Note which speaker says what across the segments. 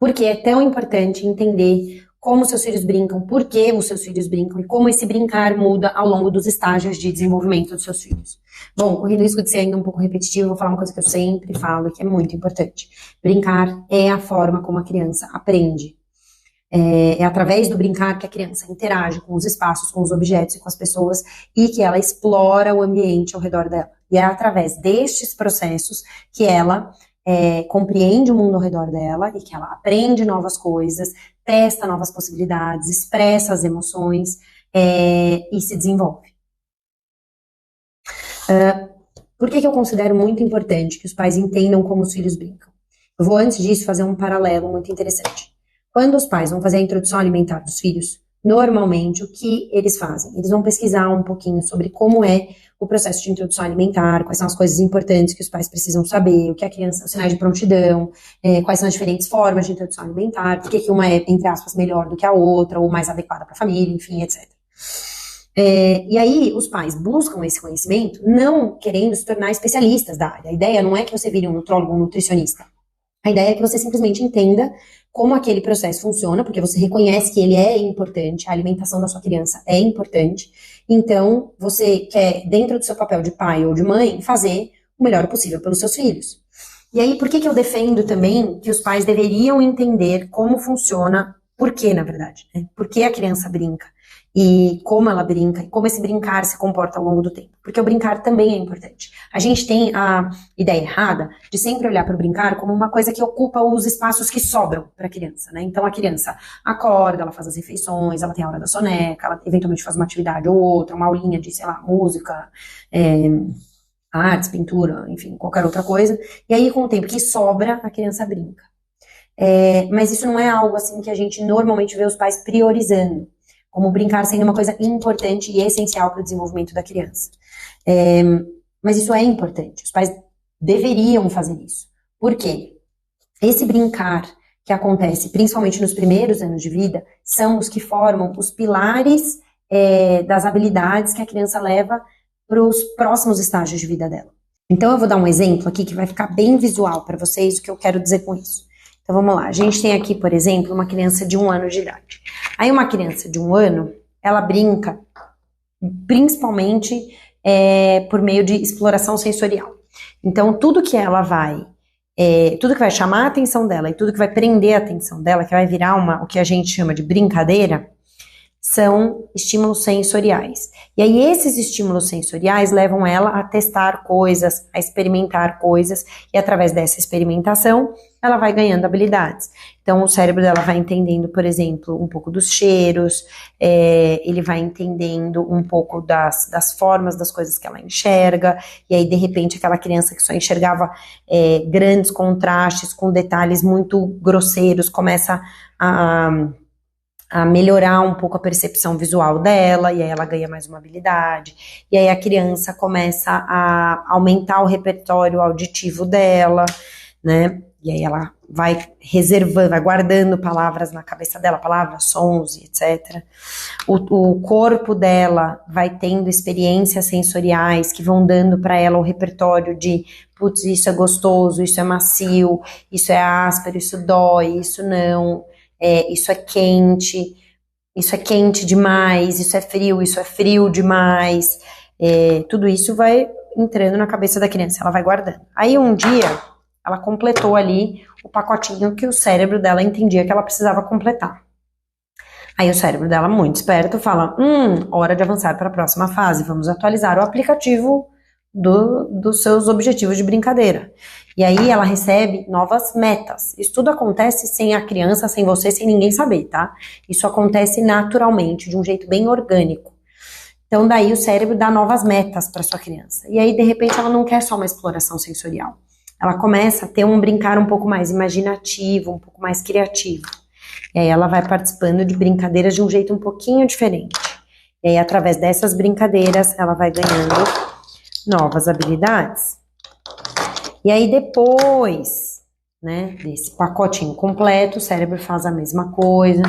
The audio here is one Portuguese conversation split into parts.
Speaker 1: Por que é tão importante entender como seus filhos brincam, por que os seus filhos brincam e como esse brincar muda ao longo dos estágios de desenvolvimento dos seus filhos. Bom, correndo o risco de ser ainda um pouco repetitivo, vou falar uma coisa que eu sempre falo, que é muito importante. Brincar é a forma como a criança aprende. É através do brincar que a criança interage com os espaços, com os objetos e com as pessoas e que ela explora o ambiente ao redor dela. E é através destes processos que ela compreende o mundo ao redor dela e que ela aprende novas coisas, testa novas possibilidades, expressa as emoções e se desenvolve. Por que eu considero muito importante que os pais entendam como os filhos brincam? Eu vou, antes disso, fazer um paralelo muito interessante. Quando os pais vão fazer a introdução alimentar dos filhos, normalmente o que eles fazem? Eles vão pesquisar um pouquinho sobre como é o processo de introdução alimentar, quais são as coisas importantes que os pais precisam saber, o que a criança, os sinais de prontidão, quais são as diferentes formas de introdução alimentar, por que uma é, entre aspas, melhor do que a outra, ou mais adequada para a família, enfim, etc. E aí os pais buscam esse conhecimento não querendo se tornar especialistas da área. A ideia não é que você vire um nutrólogo ou um nutricionista. A ideia é que você simplesmente entenda como aquele processo funciona, porque você reconhece que ele é importante, a alimentação da sua criança é importante, então você quer, dentro do seu papel de pai ou de mãe, fazer o melhor possível pelos seus filhos. E aí, por que eu defendo também que os pais deveriam entender como funciona, por que, na verdade, né? Por que a criança brinca, e como ela brinca, e como esse brincar se comporta ao longo do tempo. Porque o brincar também é importante. A gente tem a ideia errada de sempre olhar para o brincar como uma coisa que ocupa os espaços que sobram para a criança, né? Então a criança acorda, ela faz as refeições, ela tem a hora da soneca, ela eventualmente faz uma atividade ou outra, uma aulinha de, sei lá, música, artes, pintura, enfim, qualquer outra coisa. E aí, com o tempo que sobra, a criança brinca. Mas isso não é algo assim que a gente normalmente vê os pais priorizando, como brincar sendo uma coisa importante e essencial para o desenvolvimento da criança. Mas isso é importante, os pais deveriam fazer isso. Por quê? Esse brincar que acontece, principalmente nos primeiros anos de vida, são os que formam os pilares das habilidades que a criança leva para os próximos estágios de vida dela. Então eu vou dar um exemplo aqui que vai ficar bem visual para vocês o que eu quero dizer com isso. Então vamos lá, a gente tem aqui, por exemplo, uma criança de 1 ano de idade. Aí uma criança de 1 ano, ela brinca principalmente por meio de exploração sensorial. Então tudo que ela vai, tudo que vai chamar a atenção dela e tudo que vai prender a atenção dela, que vai virar o que a gente chama de brincadeira, são estímulos sensoriais. E aí esses estímulos sensoriais levam ela a testar coisas, a experimentar coisas, e através dessa experimentação, ela vai ganhando habilidades. Então o cérebro dela vai entendendo, por exemplo, um pouco dos cheiros, ele vai entendendo um pouco das formas das coisas que ela enxerga, e aí de repente aquela criança que só enxergava grandes contrastes com detalhes muito grosseiros, começa a melhorar um pouco a percepção visual dela, e aí ela ganha mais uma habilidade, e aí a criança começa a aumentar o repertório auditivo dela, né, e aí ela vai reservando, vai guardando palavras na cabeça dela, palavras, sons, etc. O corpo dela vai tendo experiências sensoriais que vão dando para ela o repertório de, putz, isso é gostoso, isso é macio, isso é áspero, isso dói, isso não... isso é quente demais, isso é frio demais, tudo isso vai entrando na cabeça da criança, ela vai guardando. Aí um dia, ela completou ali o pacotinho que o cérebro dela entendia que ela precisava completar. Aí o cérebro dela, muito esperto, fala, hora de avançar para a próxima fase, vamos atualizar o aplicativo dos seus objetivos de brincadeira. E aí ela recebe novas metas. Isso tudo acontece sem a criança, sem você, sem ninguém saber, tá? Isso acontece naturalmente, de um jeito bem orgânico. Então daí o cérebro dá novas metas para sua criança. E aí de repente ela não quer só uma exploração sensorial. Ela começa a ter um brincar um pouco mais imaginativo, um pouco mais criativo. E aí ela vai participando de brincadeiras de um jeito um pouquinho diferente. E aí através dessas brincadeiras ela vai ganhando novas habilidades. E aí depois, né, desse pacotinho completo, o cérebro faz a mesma coisa,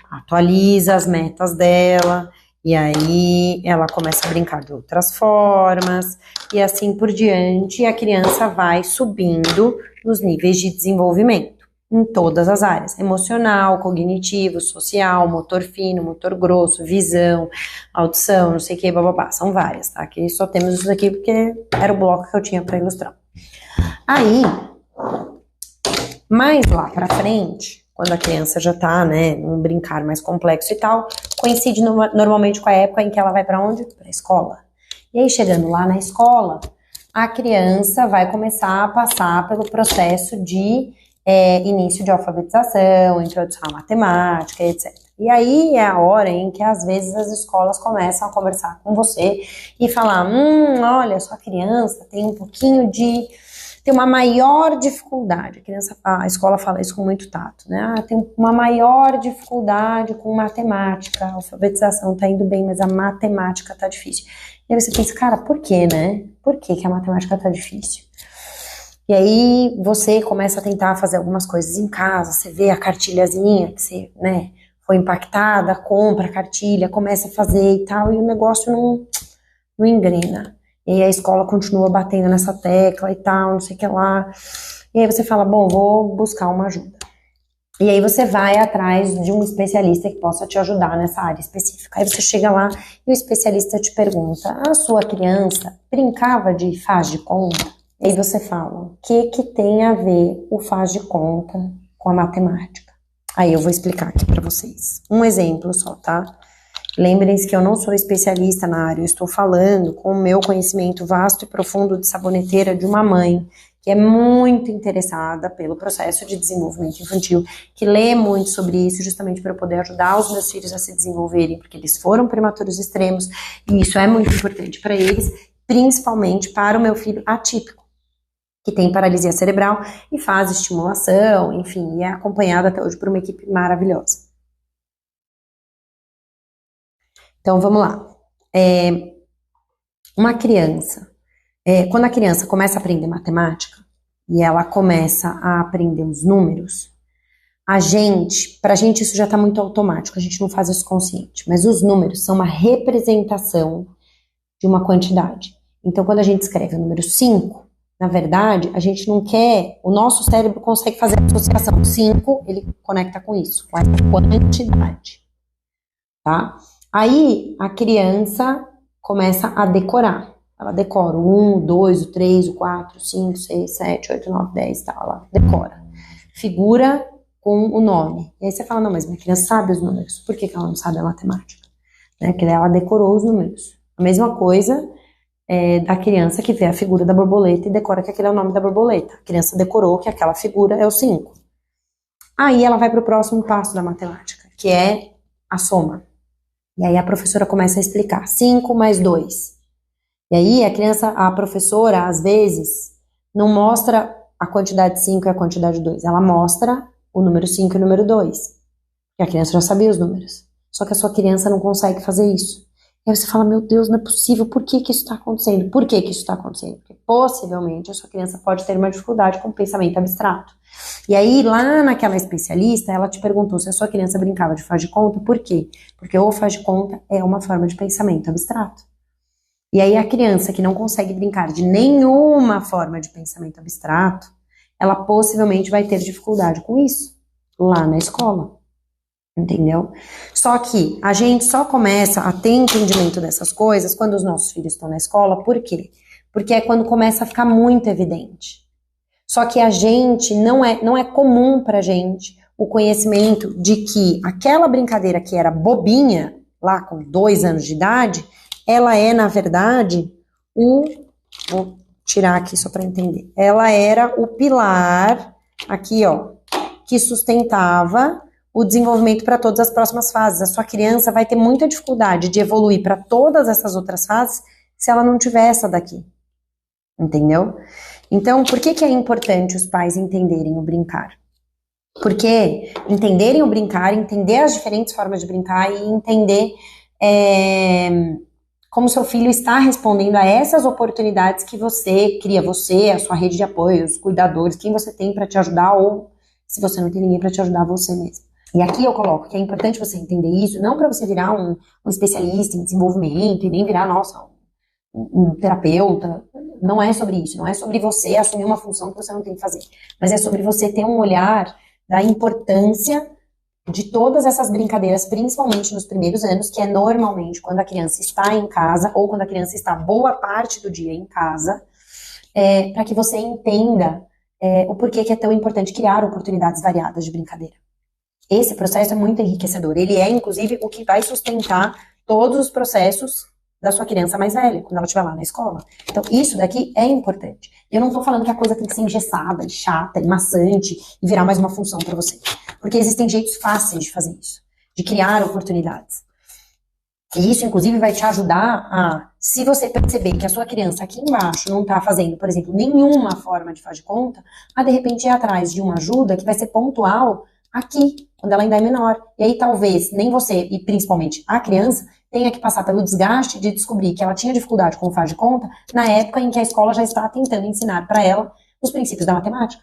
Speaker 1: atualiza as metas dela, e aí ela começa a brincar de outras formas, e assim por diante, e a criança vai subindo nos níveis de desenvolvimento. em todas as áreas, emocional, cognitivo, social, motor fino, motor grosso, visão, audição, não sei o que, bababá, são várias, tá? Aqui só temos isso aqui porque era o bloco que eu tinha para ilustrar. Aí, mais lá pra frente, quando a criança já tá, né, num brincar mais complexo e tal, coincide normalmente com a época em que ela vai pra onde? Pra escola. E aí, chegando lá na escola, a criança vai começar a passar pelo processo de início de alfabetização, introdução à matemática, etc. E aí é a hora em que, às vezes, as escolas começam a conversar com você e falar, olha, sua criança tem um pouquinho de... tem uma maior dificuldade, a escola fala isso com muito tato, né? Tem uma maior dificuldade com matemática, a alfabetização tá indo bem, mas a matemática tá difícil. E aí você pensa, cara, por quê, né? Por que a matemática tá difícil? E aí você começa a tentar fazer algumas coisas em casa, você vê a cartilhazinha que você, né, foi impactada, compra a cartilha, começa a fazer e tal, e o negócio não engrena. E aí a escola continua batendo nessa tecla e tal, não sei o que lá. E aí você fala, bom, vou buscar uma ajuda. E aí você vai atrás de um especialista que possa te ajudar nessa área específica. Aí você chega lá e o especialista te pergunta, a sua criança brincava de faz de conta? E aí você fala, o que tem a ver o faz de conta com a matemática? Aí eu vou explicar aqui pra vocês. Um exemplo só, tá? Lembrem-se que eu não sou especialista na área, eu estou falando com o meu conhecimento vasto e profundo de saboneteira de uma mãe que é muito interessada pelo processo de desenvolvimento infantil, que lê muito sobre isso justamente para eu poder ajudar os meus filhos a se desenvolverem, porque eles foram prematuros extremos e isso é muito importante para eles, principalmente para o meu filho atípico, que tem paralisia cerebral e faz estimulação, enfim, e é acompanhado até hoje por uma equipe maravilhosa. Então, vamos lá. Uma criança, quando a criança começa a aprender matemática, e ela começa a aprender os números, pra gente isso já está muito automático, a gente não faz isso consciente, mas os números são uma representação de uma quantidade. Então, quando a gente escreve o número 5, na verdade, a gente não quer, o nosso cérebro consegue fazer a associação. 5, ele conecta com isso, com essa quantidade, tá? Aí, a criança começa a decorar. Ela decora o 1, o 2, o 3, o 4, o 5, 6, 7, 8, 9, 10, tal. Ela decora. Figura com o nome. E aí você fala, não, mas minha criança sabe os números. Por que ela não sabe a matemática? Né? Porque ela decorou os números. A mesma coisa da criança que vê a figura da borboleta e decora que aquele é o nome da borboleta. A criança decorou que aquela figura é o 5. Aí ela vai para o próximo passo da matemática, que é a soma. E aí a professora começa a explicar, 5 mais 2. E aí a professora, às vezes, não mostra a quantidade 5 e a quantidade 2. Ela mostra o número 5 e o número 2. Porque a criança já sabia os números. Só que a sua criança não consegue fazer isso. E aí você fala, meu Deus, não é possível, por que isso está acontecendo? Por que isso está acontecendo? Porque possivelmente a sua criança pode ter uma dificuldade com o pensamento abstrato. E aí, lá naquela especialista, ela te perguntou se a sua criança brincava de faz de conta, por quê? Porque o faz de conta é uma forma de pensamento abstrato. E aí a criança que não consegue brincar de nenhuma forma de pensamento abstrato, ela possivelmente vai ter dificuldade com isso, lá na escola. Entendeu? Só que a gente só começa a ter entendimento dessas coisas quando os nossos filhos estão na escola, por quê? Porque é quando começa a ficar muito evidente. Só que a gente, não é comum pra gente o conhecimento de que aquela brincadeira que era bobinha, lá com 2 anos de idade, ela é, na verdade, vou tirar aqui só pra entender, ela era o pilar, aqui ó, que sustentava o desenvolvimento para todas as próximas fases. A sua criança vai ter muita dificuldade de evoluir para todas essas outras fases se ela não tiver essa daqui. Entendeu? Então, por que é importante os pais entenderem o brincar? Porque entenderem o brincar, entender as diferentes formas de brincar e entender como seu filho está respondendo a essas oportunidades que você cria, você, a sua rede de apoio, os cuidadores, quem você tem para te ajudar ou se você não tem ninguém para te ajudar, você mesmo. E aqui eu coloco que é importante você entender isso, não para você virar um especialista em desenvolvimento e nem virar, nossa, um terapeuta. Não é sobre isso, não é sobre você assumir uma função que você não tem que fazer, mas é sobre você ter um olhar da importância de todas essas brincadeiras, principalmente nos primeiros anos, que é normalmente quando a criança está em casa ou quando a criança está boa parte do dia em casa, para que você entenda o porquê que é tão importante criar oportunidades variadas de brincadeira. Esse processo é muito enriquecedor. Ele é, inclusive, o que vai sustentar todos os processos da sua criança mais velha, quando ela estiver lá na escola. Então, isso daqui é importante. Eu não estou falando que a coisa tem que ser engessada, chata, maçante e virar mais uma função para você. Porque existem jeitos fáceis de fazer isso, de criar oportunidades. E isso, inclusive, vai te ajudar a, se você perceber que a sua criança aqui embaixo não está fazendo, por exemplo, nenhuma forma de fazer de conta, a de repente ir atrás de uma ajuda que vai ser pontual aqui, quando ela ainda é menor. E aí talvez nem você, e principalmente a criança, tenha que passar pelo desgaste de descobrir que ela tinha dificuldade com o faz de conta na época em que a escola já está tentando ensinar para ela os princípios da matemática.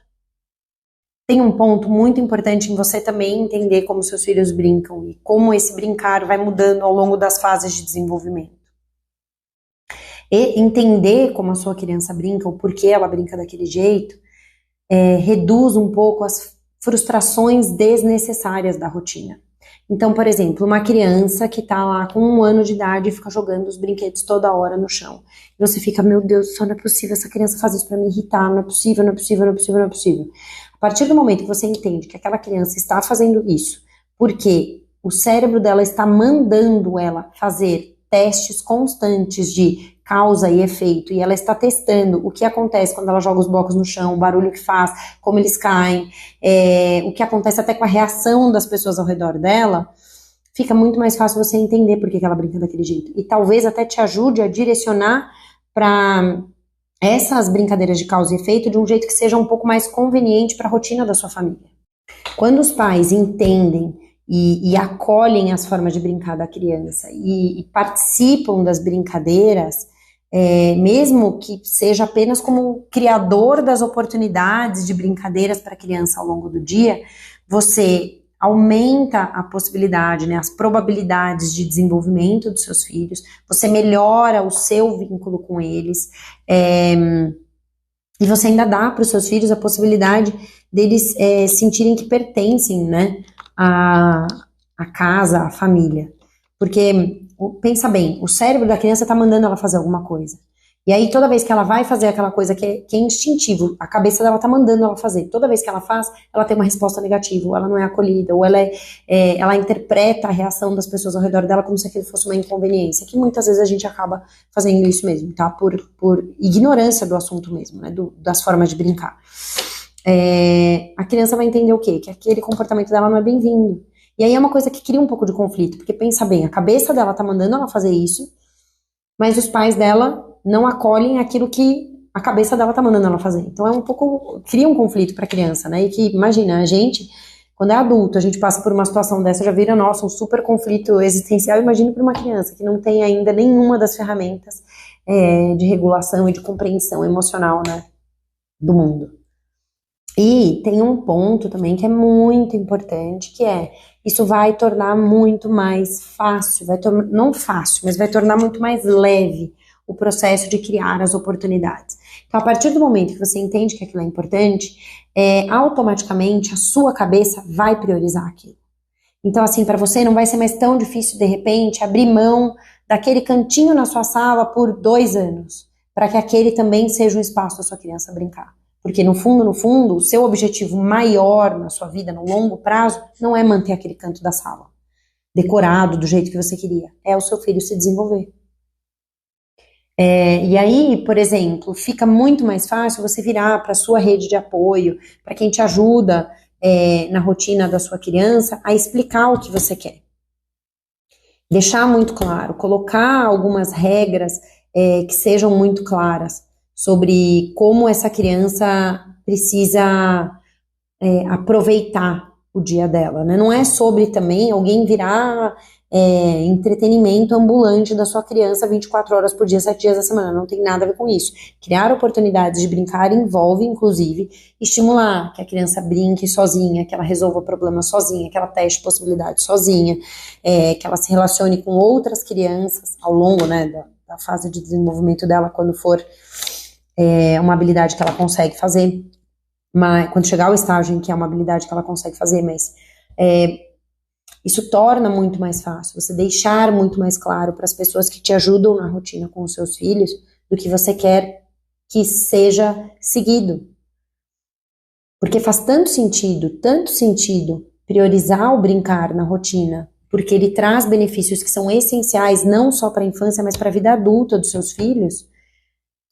Speaker 1: Tem um ponto muito importante em você também entender como seus filhos brincam e como esse brincar vai mudando ao longo das fases de desenvolvimento. E entender como a sua criança brinca, o porquê ela brinca daquele jeito, reduz um pouco as frustrações desnecessárias da rotina. Então, por exemplo, uma criança que tá lá com 1 ano de idade e fica jogando os brinquedos toda hora no chão. E você fica, meu Deus, só não é possível, essa criança faz isso pra me irritar, não é possível, não é possível, não é possível, não é possível. A partir do momento que você entende que aquela criança está fazendo isso porque o cérebro dela está mandando ela fazer testes constantes de causa e efeito, e ela está testando o que acontece quando ela joga os blocos no chão, o barulho que faz, como eles caem, o que acontece até com a reação das pessoas ao redor dela, fica muito mais fácil você entender por que ela brinca daquele jeito. E talvez até te ajude a direcionar para essas brincadeiras de causa e efeito de um jeito que seja um pouco mais conveniente para a rotina da sua família. Quando os pais entendem e acolhem as formas de brincar da criança e participam das brincadeiras, mesmo que seja apenas como criador das oportunidades de brincadeiras para a criança ao longo do dia, você aumenta a possibilidade, né, as probabilidades de desenvolvimento dos seus filhos, você melhora o seu vínculo com eles, e você ainda dá para os seus filhos a possibilidade deles sentirem que pertencem, né, à casa, à família. Porque, pensa bem, o cérebro da criança está mandando ela fazer alguma coisa. E aí, toda vez que ela vai fazer aquela coisa que é instintivo, a cabeça dela tá mandando ela fazer. Toda vez que ela faz, ela tem uma resposta negativa, ou ela não é acolhida, ou ela interpreta a reação das pessoas ao redor dela como se aquilo fosse uma inconveniência, que muitas vezes a gente acaba fazendo isso mesmo, tá? Por ignorância do assunto mesmo, né? Das formas de brincar. A criança vai entender o quê? Que aquele comportamento dela não é bem-vindo. E aí é uma coisa que cria um pouco de conflito, porque pensa bem, a cabeça dela tá mandando ela fazer isso, mas os pais dela não acolhem aquilo que a cabeça dela tá mandando ela fazer. Então cria um conflito pra criança, né? E que, imagina, a gente, quando é adulto, a gente passa por uma situação dessa, já vira, nossa, um super conflito existencial. Imagina para uma criança que não tem ainda nenhuma das ferramentas de regulação e de compreensão emocional, né, do mundo. E tem um ponto também que é muito importante, que isso vai tornar muito mais fácil, não fácil, mas vai tornar muito mais leve o processo de criar as oportunidades. Então, a partir do momento que você entende que aquilo é importante, automaticamente a sua cabeça vai priorizar aquilo. Então, assim, para você não vai ser mais tão difícil, de repente, abrir mão daquele cantinho na sua sala por 2 anos, para que aquele também seja um espaço da sua criança brincar. Porque, no fundo, o seu objetivo maior na sua vida, no longo prazo, não é manter aquele canto da sala decorado do jeito que você queria. É o seu filho se desenvolver. E aí, por exemplo, fica muito mais fácil você virar para a sua rede de apoio, para quem te ajuda na rotina da sua criança, a explicar o que você quer. Deixar muito claro, colocar algumas regras que sejam muito claras sobre como essa criança precisa aproveitar o dia dela, né? Não é sobre também alguém virar entretenimento ambulante da sua criança 24 horas por dia, 7 dias da semana, não tem nada a ver com isso. Criar oportunidades de brincar envolve, inclusive, estimular que a criança brinque sozinha, que ela resolva problemas sozinha, que ela teste possibilidades sozinha, que ela se relacione com outras crianças ao longo, né, da fase de desenvolvimento dela, quando for uma habilidade que ela consegue fazer. mas quando chegar ao estágio em que é uma habilidade que ela consegue fazer, mas isso torna muito mais fácil, você deixar muito mais claro para as pessoas que te ajudam na rotina com os seus filhos do que você quer que seja seguido. Porque faz tanto sentido priorizar o brincar na rotina, porque ele traz benefícios que são essenciais não só para a infância, mas para a vida adulta dos seus filhos,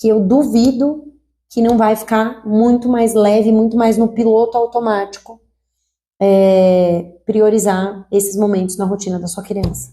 Speaker 1: que eu duvido que não vai ficar muito mais leve, muito mais no piloto automático, priorizar esses momentos na rotina da sua criança.